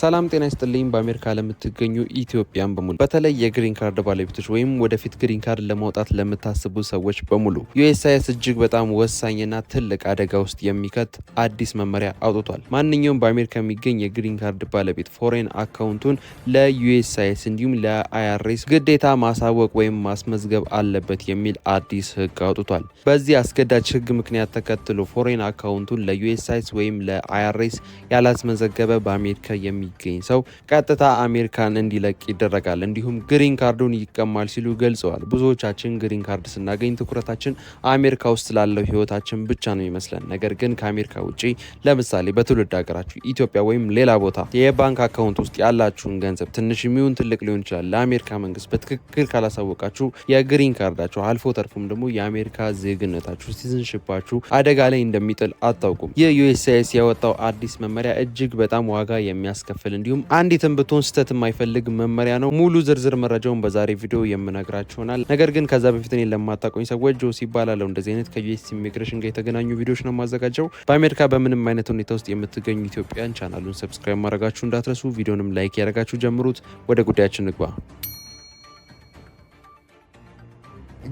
ሰላም ጤና ይስጥልኝ። በአሜሪካ ለምትገኙ ኢትዮጵያን በሙሉ በተለይ የግሪን ካርድ ባለቤቶች ወይም ወደፊት ግሪን ካርድ ለማውጣት ለምታስቡ ሰዎች በሙሉ ዩኤስሲአይኤስ እጅግ በጣም ወሳኝና ትልቅ አደጋ ውስጥ የሚከት አዲስ መመሪያ አውጥቷል። ማንኛውም በአሜሪካ የሚገኝ የግሪን ካርድ ባለቤት ፎሬን አካውንቱን ለዩኤስሲአይኤስ እንዲሁም ለአይአርኤስ ግዴታ ማሳወቅ ወይም ማስመዝገብ አለበት የሚል አዲስ ህግ አውጥቷል። በዚህ አስገዳጅ ህግ ምክንያት ተከትሎ ፎሬን አካውንቱን ለዩኤስሲአይኤስ ወይም ለአይአርኤስ ያላስመዘገበ በአሜሪካ የሚገኝ ሰው ቀጥታ አሜሪካን እንዲለቅ ይደረጋል፣ እንዲሁም ግሪን ካርዱን ይቀማል ሲሉ ገልጸዋል። ብዙዎቻችን ግሪን ካርድ ስናገኝ ትኩረታችን አሜሪካ ውስጥ ስላለው ህይወታችን ብቻ ነው ይመስለን። ነገር ግን ከአሜሪካ ውጪ ለምሳሌ በትውልድ ሀገራችሁ ኢትዮጵያ ወይም ሌላ ቦታ የባንክ አካውንት ውስጥ ያላችሁን ገንዘብ ትንሽ የሚሆን ትልቅ ሊሆን ይችላል ለአሜሪካ መንግስት በትክክል ካላሳወቃችሁ የግሪን ካርዳችሁ አልፎ ተርፎም ደግሞ የአሜሪካ ዜግነታችሁ ሲቲዝንሺፓችሁ አደጋ ላይ እንደሚጥል አታውቁም። ይህ ዩኤስሲአይኤስ ያወጣው አዲስ መመሪያ እጅግ በጣም ዋጋ የሚያስከፍል እንዲሁም አንዲትም ብትሆን ስህተት የማይፈልግ መመሪያ ነው። ሙሉ ዝርዝር መረጃውን በዛሬ ቪዲዮ የምነግራችሁ ይሆናል። ነገር ግን ከዛ በፊት እኔ ለማታውቁኝ ሰዎች ጆሲ ይባላለሁ። እንደዚህ አይነት ከዩኤስ ኢሚግሬሽን ጋር የተገናኙ ቪዲዮዎች ነው የማዘጋጀው። በአሜሪካ በምንም አይነት ሁኔታ ውስጥ የምትገኙ ኢትዮጵያን ቻናሉን ሰብስክራይብ ማድረጋችሁ እንዳትረሱ፣ ቪዲዮንም ላይክ ያደረጋችሁ ጀምሩት። ወደ ጉዳያችን ንግባ።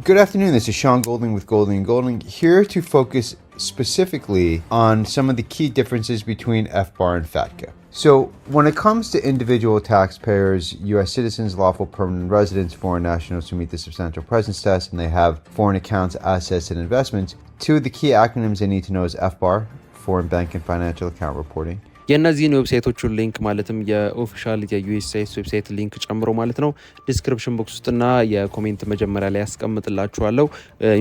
Good afternoon, this is Sean Golding with Golding & Golding, here to focus specifically on some of the key differences between FBAR and FATCA. So when it comes to individual taxpayers, U.S. citizens, lawful permanent residents, foreign nationals who meet the substantial presence test, and they have foreign accounts, assets, and investments, two of the key acronyms they need to know is FBAR, Foreign Bank and Financial Account Reporting. የእነዚህን ዌብሳይቶቹን ሊንክ ማለትም የኦፊሻል የዩኤስሲአይኤስ ዌብሳይት ሊንክ ጨምሮ ማለት ነው ዲስክሪፕሽን ቦክስ ውስጥና የኮሜንት መጀመሪያ ላይ ያስቀምጥላችኋለሁ።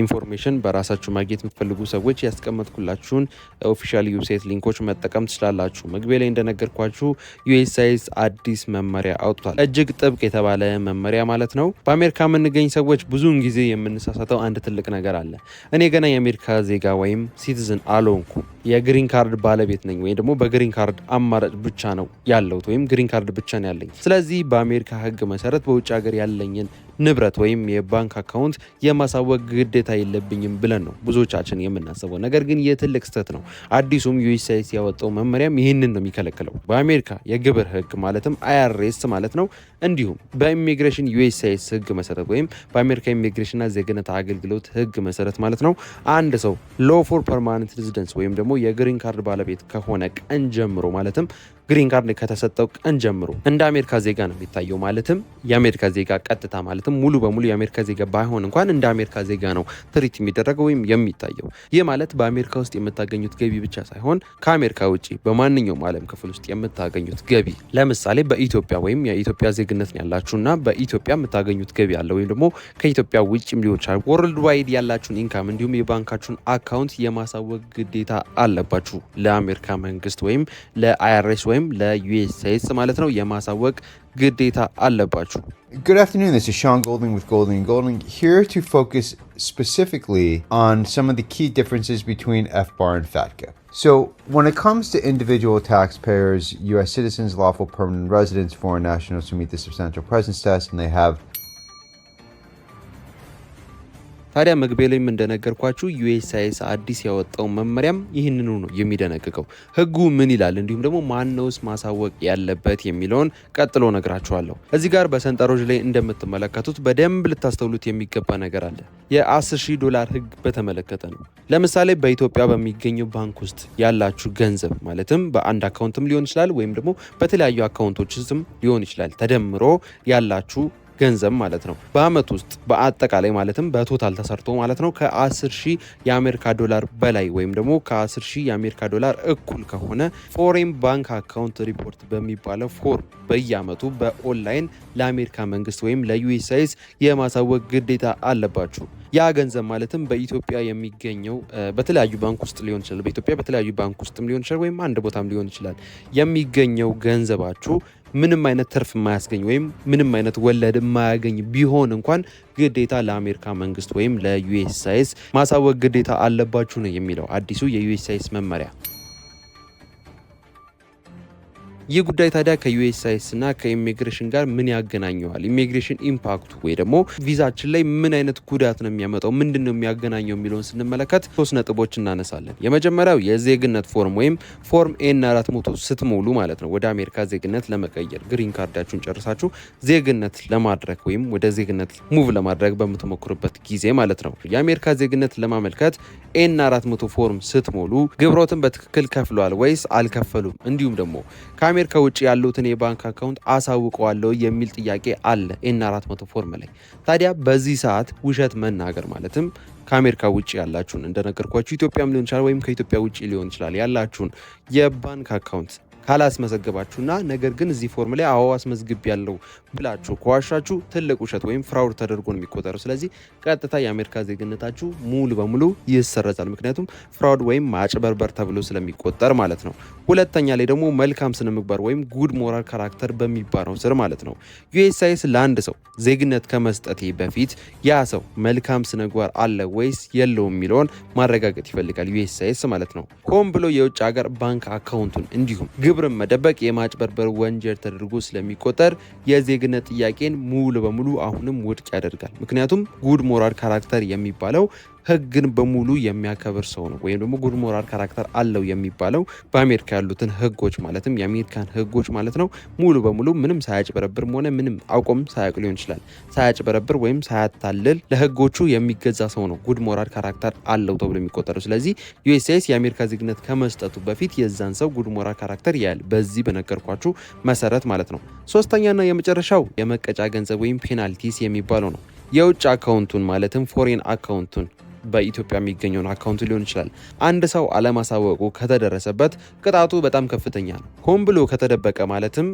ኢንፎርሜሽን በራሳችሁ ማግኘት የምትፈልጉ ሰዎች ያስቀምጥኩላችሁን ኦፊሻል ዌብሳይት ሊንኮች መጠቀም ትችላላችሁ። መግቢያ ላይ እንደነገርኳችሁ ዩኤስሲአይኤስ አዲስ መመሪያ አውጥቷል። እጅግ ጥብቅ የተባለ መመሪያ ማለት ነው። በአሜሪካ የምንገኝ ሰዎች ብዙውን ጊዜ የምንሳሳተው አንድ ትልቅ ነገር አለ። እኔ ገና የአሜሪካ ዜጋ ወይም ሲቲዝን አልሆንኩም፣ የግሪን ካርድ ባለቤት ነኝ ወይም ደግሞ በግሪን ካርድ አማራጭ ብቻ ነው ያለሁት ወይም ግሪን ካርድ ብቻ ነው ያለኝ። ስለዚህ በአሜሪካ ሕግ መሰረት በውጭ ሀገር ያለኝን ንብረት ወይም የባንክ አካውንት የማሳወቅ ግዴታ የለብኝም ብለን ነው ብዙዎቻችን የምናስበው። ነገር ግን ይህ ትልቅ ስህተት ነው። አዲሱም ዩኤስሲአይኤስ ያወጣው መመሪያም ይህንን ነው የሚከለክለው። በአሜሪካ የግብር ሕግ ማለትም አይአርኤስ ማለት ነው እንዲሁም በኢሚግሬሽን ዩኤስሲአይኤስ ሕግ መሰረት ወይም በአሜሪካ ኢሚግሬሽንና ዜግነት አገልግሎት ሕግ መሰረት ማለት ነው አንድ ሰው ሎፎር ፐርማነንት ሬዚደንስ ወይም ደግሞ የግሪን ካርድ ባለቤት ከሆነ ቀን ጀምሮ ማለትም ግሪን ካርድ ከተሰጠው ቀን ጀምሮ እንደ አሜሪካ ዜጋ ነው የሚታየው። ማለትም የአሜሪካ ዜጋ ቀጥታ ማለትም ሙሉ በሙሉ የአሜሪካ ዜጋ ባይሆን እንኳን እንደ አሜሪካ ዜጋ ነው ትሪት የሚደረገው ወይም የሚታየው። ይህ ማለት በአሜሪካ ውስጥ የምታገኙት ገቢ ብቻ ሳይሆን ከአሜሪካ ውጪ በማንኛውም ዓለም ክፍል ውስጥ የምታገኙት ገቢ፣ ለምሳሌ በኢትዮጵያ ወይም የኢትዮጵያ ዜግነት ያላችሁና በኢትዮጵያ የምታገኙት ገቢ አለ ወይም ደግሞ ከኢትዮጵያ ውጪም ሊሆን ይችላል። ወርልድ ዋይድ ያላችሁን ኢንካም እንዲሁም የባንካችሁን አካውንት የማሳወቅ ግዴታ አለባችሁ ለአሜሪካ መንግስት ወይም ለአይአርኤስ ወይም ለዩኤስሲአይኤስ ማለት ነው የማሳወቅ ግዴታ አለባችሁ። Good afternoon, this is Sean Golding with Golding & Golding, here to focus specifically on some of the key differences between FBAR and FATCA. So when it comes to individual taxpayers, U.S. citizens, lawful permanent residents, foreign nationals who meet the substantial presence test, and they have ታዲያ መግቢያ ላይም እንደነገርኳችሁ ዩኤስሲአይኤስ አዲስ ያወጣው መመሪያም ይህንኑ ነው የሚደነግገው። ህጉ ምን ይላል እንዲሁም ደግሞ ማነውስ ማሳወቅ ያለበት የሚለውን ቀጥሎ ነግራችኋለሁ። እዚህ ጋር በሰንጠረዥ ላይ እንደምትመለከቱት በደንብ ልታስተውሉት የሚገባ ነገር አለ። $10,000 ህግ በተመለከተ ነው። ለምሳሌ በኢትዮጵያ በሚገኘው ባንክ ውስጥ ያላችሁ ገንዘብ ማለትም በአንድ አካውንትም ሊሆን ይችላል ወይም ደግሞ በተለያዩ አካውንቶችም ሊሆን ይችላል ተደምሮ ያላችሁ ገንዘብ ማለት ነው በአመት ውስጥ በአጠቃላይ ማለትም በቶታል ተሰርቶ ማለት ነው ከ10,000 የአሜሪካ ዶላር በላይ ወይም ደግሞ ከ10,000 የአሜሪካ ዶላር እኩል ከሆነ ፎሬን ባንክ አካውንት ሪፖርት በሚባለው ፎርም በየአመቱ በኦንላይን ለአሜሪካ መንግስት ወይም ለዩኤስሲአይኤስ የማሳወቅ ግዴታ አለባችሁ። ያ ገንዘብ ማለትም በኢትዮጵያ የሚገኘው በተለያዩ ባንክ ውስጥ ሊሆን ይችላል፣ በኢትዮጵያ በተለያዩ ባንክ ውስጥም ሊሆን ይችላል ወይም አንድ ቦታም ሊሆን ይችላል የሚገኘው ገንዘባችሁ ምንም አይነት ትርፍ የማያስገኝ ወይም ምንም አይነት ወለድ የማያገኝ ቢሆን እንኳን ግዴታ ለአሜሪካ መንግስት ወይም ለዩኤስሲአይኤስ ማሳወቅ ግዴታ አለባችሁ ነው የሚለው አዲሱ የዩኤስሲአይኤስ መመሪያ። ይህ ጉዳይ ታዲያ ከዩኤስሲአይኤስ እና ከኢሚግሬሽን ጋር ምን ያገናኘዋል? ኢሚግሬሽን ኢምፓክቱ ወይ ደግሞ ቪዛችን ላይ ምን አይነት ጉዳት ነው የሚያመጣው? ምንድነው የሚያገናኘው የሚለውን ስንመለከት 3 ነጥቦች እናነሳለን። የመጀመሪያው የዜግነት ፎርም ወይም ፎርም ኤን 400 ስትሞሉ ማለት ነው ወደ አሜሪካ ዜግነት ለመቀየር ግሪን ካርዳችሁን ጨርሳችሁ ዜግነት ለማድረግ ወይም ወደ ዜግነት ሙቭ ለማድረግ በምትሞክሩበት ጊዜ ማለት ነው የአሜሪካ ዜግነት ለማመልከት ኤን 400 ፎርም ስትሞሉ ግብሮትን በትክክል ከፍለዋል ወይስ አልከፈሉም፣ እንዲሁም ደግሞ ከአሜሪካ ውጭ ያሉትን የባንክ አካውንት አሳውቀዋለሁ የሚል ጥያቄ አለ ኤን 400 ፎርም ላይ። ታዲያ በዚህ ሰዓት ውሸት መናገር ማለትም ከአሜሪካ ውጭ ያላችሁን እንደነገርኳችሁ ኢትዮጵያም ሊሆን ይችላል ወይም ከኢትዮጵያ ውጭ ሊሆን ይችላል ያላችሁን የባንክ አካውንት ካላስመዘገባችሁና ነገር ግን እዚህ ፎርም ላይ አዎ አስመዝግብ ያለው ብላችሁ ከዋሻችሁ ትልቅ ውሸት ወይም ፍራውድ ተደርጎ ነው የሚቆጠረው። ስለዚህ ቀጥታ የአሜሪካ ዜግነታችሁ ሙሉ በሙሉ ይሰረዛል። ምክንያቱም ፍራውድ ወይም ማጭበርበር ተብሎ ስለሚቆጠር ማለት ነው። ሁለተኛ ላይ ደግሞ መልካም ስነ ምግባር ወይም ጉድ ሞራል ካራክተር በሚባለው ስር ማለት ነው ዩኤስሲአይኤስ ለአንድ ሰው ዜግነት ከመስጠቴ በፊት ያ ሰው መልካም ስነ ምግባር አለ ወይስ የለውም የሚለውን ማረጋገጥ ይፈልጋል ዩኤስሲአይኤስ ማለት ነው። ሆን ብሎ የውጭ ሀገር ባንክ አካውንቱን እንዲሁም ግብርን መደበቅ የማጭበርበር ወንጀል ተደርጎ ስለሚቆጠር የዜግነት ጥያቄን ሙሉ በሙሉ አሁንም ውድቅ ያደርጋል። ምክንያቱም ጉድ ሞራል ካራክተር የሚባለው ህግን በሙሉ የሚያከብር ሰው ነው። ወይም ደግሞ ጉድ ሞራል ካራክተር አለው የሚባለው በአሜሪካ ያሉትን ህጎች ማለትም የአሜሪካን ህጎች ማለት ነው ሙሉ በሙሉ ምንም ሳያጭበረብርም ሆነ ምንም አውቆም ሳያውቅ ሊሆን ይችላል ሳያጭበረብር ወይም ሳያታልል ለህጎቹ የሚገዛ ሰው ነው ጉድ ሞራል ካራክተር አለው ተብሎ የሚቆጠረው። ስለዚህ ዩኤስሲአይኤስ የአሜሪካ ዜግነት ከመስጠቱ በፊት የዛን ሰው ጉድ ሞራል ካራክተር ያያል በዚህ በነገርኳችሁ መሰረት ማለት ነው። ሶስተኛና የመጨረሻው የመቀጫ ገንዘብ ወይም ፔናልቲስ የሚባለው ነው። የውጭ አካውንቱን ማለትም ፎሬን አካውንቱን በኢትዮጵያ የሚገኘውን አካውንት ሊሆን ይችላል አንድ ሰው አለማሳወቁ ከተደረሰበት ቅጣቱ በጣም ከፍተኛ ነው። ሆን ብሎ ከተደበቀ ማለትም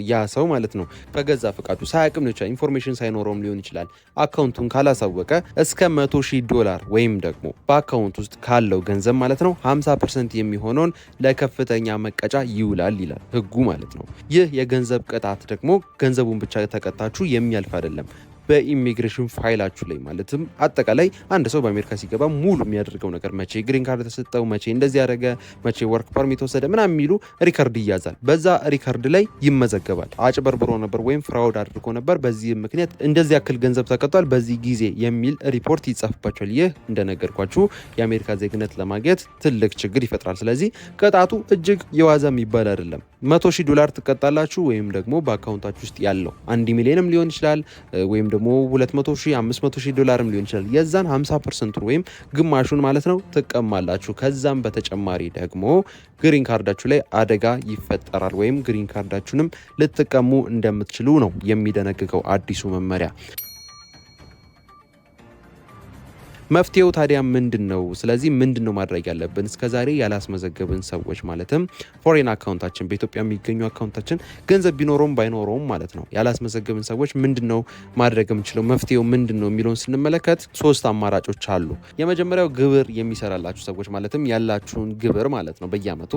ያ ሰው ማለት ነው በገዛ ፈቃዱ ሳያቅም ነው ይችላል ኢንፎርሜሽን ሳይኖረውም ሊሆን ይችላል አካውንቱን ካላሳወቀ እስከ $100,000 ወይም ደግሞ በአካውንት ውስጥ ካለው ገንዘብ ማለት ነው 50% የሚሆነውን ለከፍተኛ መቀጫ ይውላል ይላል ህጉ ማለት ነው። ይህ የገንዘብ ቅጣት ደግሞ ገንዘቡን ብቻ ተቀጣችሁ የሚያልፍ አይደለም። በኢሚግሬሽን ፋይላችሁ ላይ ማለትም አጠቃላይ አንድ ሰው በአሜሪካ ሲገባ ሙሉ የሚያደርገው ነገር መቼ ግሪን ካርድ ተሰጠው፣ መቼ እንደዚህ ያደረገ፣ መቼ ወርክ ፐርሚት ወሰደ ምናምን የሚሉ ሪከርድ ይያዛል። በዛ ሪከርድ ላይ ይመዘገባል። አጭበርብሮ ነበር ወይም ፍራውድ አድርጎ ነበር፣ በዚህ ምክንያት እንደዚህ ያክል ገንዘብ ተቀጧል በዚህ ጊዜ የሚል ሪፖርት ይጻፍባቸዋል። ይህ እንደነገርኳችሁ የአሜሪካ ዜግነት ለማግኘት ትልቅ ችግር ይፈጥራል። ስለዚህ ቅጣቱ እጅግ የዋዛ የሚባል አይደለም። $100,000 ትቀጣላችሁ ወይም ደግሞ በአካውንታችሁ ውስጥ ያለው 1 ሚሊዮንም ሊሆን ይችላል ወይም ደግሞ $200,000 $500,000 ሊሆን ይችላል የዛን 50% ወይም ግማሹን ማለት ነው ትቀማላችሁ። ከዛም በተጨማሪ ደግሞ ግሪን ካርዳችሁ ላይ አደጋ ይፈጠራል ወይም ግሪን ካርዳችሁንም ልትቀሙ እንደምትችሉ ነው የሚደነግገው አዲሱ መመሪያ። መፍትሄው ታዲያ ምንድነው? ስለዚህ ምንድነው ማድረግ ያለብን? እስከዛሬ ያላስመዘገብን ሰዎች ማለትም ፎሬን አካውንታችን በኢትዮጵያ የሚገኙ አካውንታችን ገንዘብ ቢኖረውም ባይኖረውም ማለት ነው ያላስመዘገብን ሰዎች ምንድነው ማድረግ የምንችለው? መፍትሄው ምንድነው የሚለውን ስንመለከት 3 አማራጮች አሉ። የመጀመሪያው ግብር የሚሰራላችሁ ሰዎች ማለትም ያላችሁን ግብር ማለት ነው በየአመቱ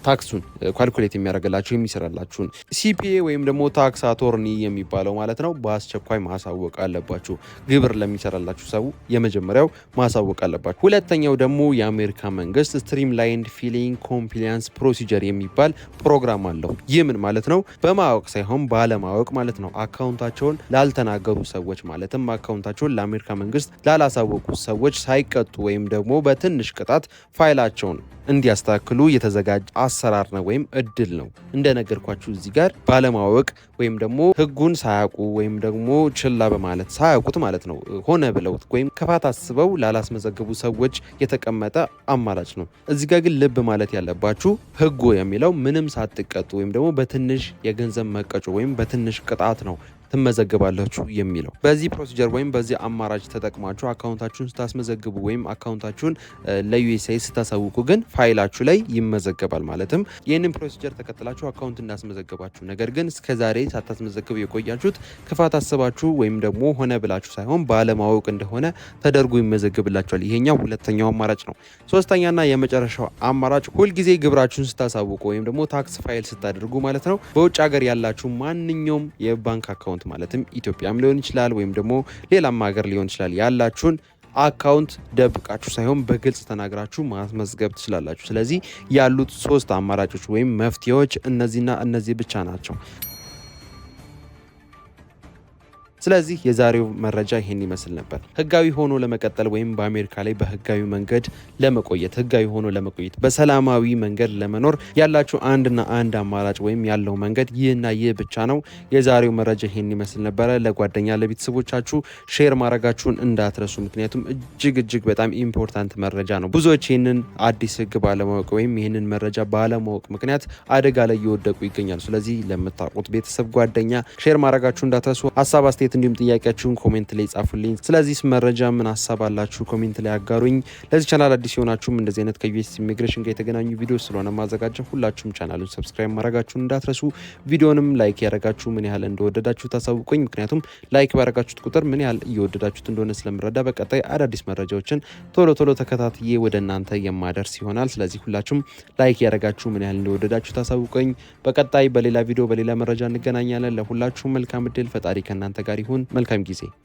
ታክሱን ካልኩሌት የሚያደርግላችሁ የሚሰራላችሁን ሲፒኤ ወይም ደግሞ ታክስ አቶርኒ የሚባለው ማለት ነው በአስቸኳይ ማሳወቅ አለባችሁ። ግብር ለሚሰራላችሁ ሰው የመጀመሪያው ማሳወቅ አለባችሁ። ሁለተኛው ደግሞ የአሜሪካ መንግስት ስትሪምላይንድ ፊሊንግ ኮምፕላያንስ ፕሮሲጀር የሚባል ፕሮግራም አለው። ይህ ምን ማለት ነው? በማወቅ ሳይሆን ባለማወቅ ማለት ነው አካውንታቸውን ላልተናገሩ ሰዎች ማለትም አካውንታቸውን ለአሜሪካ መንግስት ላላሳወቁ ሰዎች ሳይቀጡ ወይም ደግሞ በትንሽ ቅጣት ፋይላቸውን እንዲያስተካክሉ የተዘጋጀ አሰራር ነው ወይም እድል ነው። እንደነገርኳችሁ እዚህ ጋር ባለማወቅ ወይም ደግሞ ህጉን ሳያውቁ ወይም ደግሞ ችላ በማለት ሳያውቁት ማለት ነው ሆነ ብለው ወይም ክፋት አስበው ላላስመዘገቡ ሰዎች የተቀመጠ አማራጭ ነው። እዚህ ጋር ግን ልብ ማለት ያለባችሁ ህጉ የሚለው ምንም ሳትቀጡ ወይም ደግሞ በትንሽ የገንዘብ መቀጮ ወይም በትንሽ ቅጣት ነው ትመዘገባላችሁ የሚለው። በዚህ ፕሮሲጀር ወይም በዚህ አማራጭ ተጠቅማችሁ አካውንታችሁን ስታስመዘግቡ ወይም አካውንታችሁን ለዩኤስሲአይኤስ ስታሳውቁ ግን ፋይላችሁ ላይ ይመዘገባል። ማለትም ይህንን ፕሮሲጀር ተከትላችሁ አካውንት እንዳስመዘገባችሁ ነገር ግን እስከዛሬ ሳታስመዘግቡ የቆያችሁት ክፋት አስባችሁ ወይም ደግሞ ሆነ ብላችሁ ሳይሆን ባለማወቅ እንደሆነ ተደርጎ ይመዘግብላችኋል። ይሄኛው ሁለተኛው አማራጭ ነው። ሶስተኛና የመጨረሻው አማራጭ ሁልጊዜ ግብራችሁን ስታሳውቁ ወይም ደግሞ ታክስ ፋይል ስታደርጉ ማለት ነው በውጭ ሀገር ያላችሁ ማንኛውም የባንክ አካውንት ማለትም ኢትዮጵያም ሊሆን ይችላል ወይም ደግሞ ሌላም ሀገር ሊሆን ይችላል ያላችሁን አካውንት ደብቃችሁ ሳይሆን በግልጽ ተናግራችሁ ማስመዝገብ ትችላላችሁ። ስለዚህ ያሉት 3 አማራጮች ወይም መፍትሄዎች እነዚህና እነዚህ ብቻ ናቸው። ስለዚህ የዛሬው መረጃ ይሄን ይመስል ነበር። ህጋዊ ሆኖ ለመቀጠል ወይም በአሜሪካ ላይ በህጋዊ መንገድ ለመቆየት ህጋዊ ሆኖ ለመቆየት በሰላማዊ መንገድ ለመኖር ያላችሁ አንድና አንድ አማራጭ ወይም ያለው መንገድ ይህና ይህ ብቻ ነው። የዛሬው መረጃ ይሄን ይመስል ነበረ። ለጓደኛ ለቤተሰቦቻችሁ ሼር ማድረጋችሁን እንዳትረሱ፣ ምክንያቱም እጅግ በጣም ኢምፖርታንት መረጃ ነው። ብዙዎች ይህንን አዲስ ህግ ባለማወቅ ወይም ይህንን መረጃ ባለማወቅ ምክንያት አደጋ ላይ እየወደቁ ይገኛሉ። ስለዚህ ለምታውቁት ቤተሰብ ጓደኛ ሼር ማድረጋችሁ እንዳትረሱ። ሀሳብ አስተያየት እንዲሁም ጥያቄያችሁን ኮሜንት ላይ ጻፉልኝ። ስለዚህ መረጃ ምን ሀሳብ አላችሁ ኮሜንት ላይ አጋሩኝ። ለዚህ ቻናል አዲስ የሆናችሁም እንደዚህ አይነት ከዩኤስ ኢሚግሬሽን ጋር የተገናኙ ቪዲዮ ስለሆነ ማዘጋጀው ሁላችሁም ቻናሉን ሰብስክራይብ ማድረጋችሁን እንዳትረሱ። ቪዲዮንም ላይክ ያደረጋችሁ ምን ያህል እንደወደዳችሁ ታሳውቁኝ። ምክንያቱም ላይክ ባደረጋችሁት ቁጥር ምን ያህል እየወደዳችሁት እንደሆነ ስለምረዳ በቀጣይ አዳዲስ መረጃዎችን ቶሎ ተከታትዬ ወደ እናንተ የማደርስ ይሆናል። ስለዚህ ሁላችሁም ላይክ ያደረጋችሁ ምን ያህል እንደወደዳችሁ ታሳውቁኝ። በቀጣይ በሌላ ቪዲዮ በሌላ መረጃ እንገናኛለን። ለሁላችሁም መልካም እድል። ፈጣሪ ከእናንተ ጋር ይሁን። መልካም ጊዜ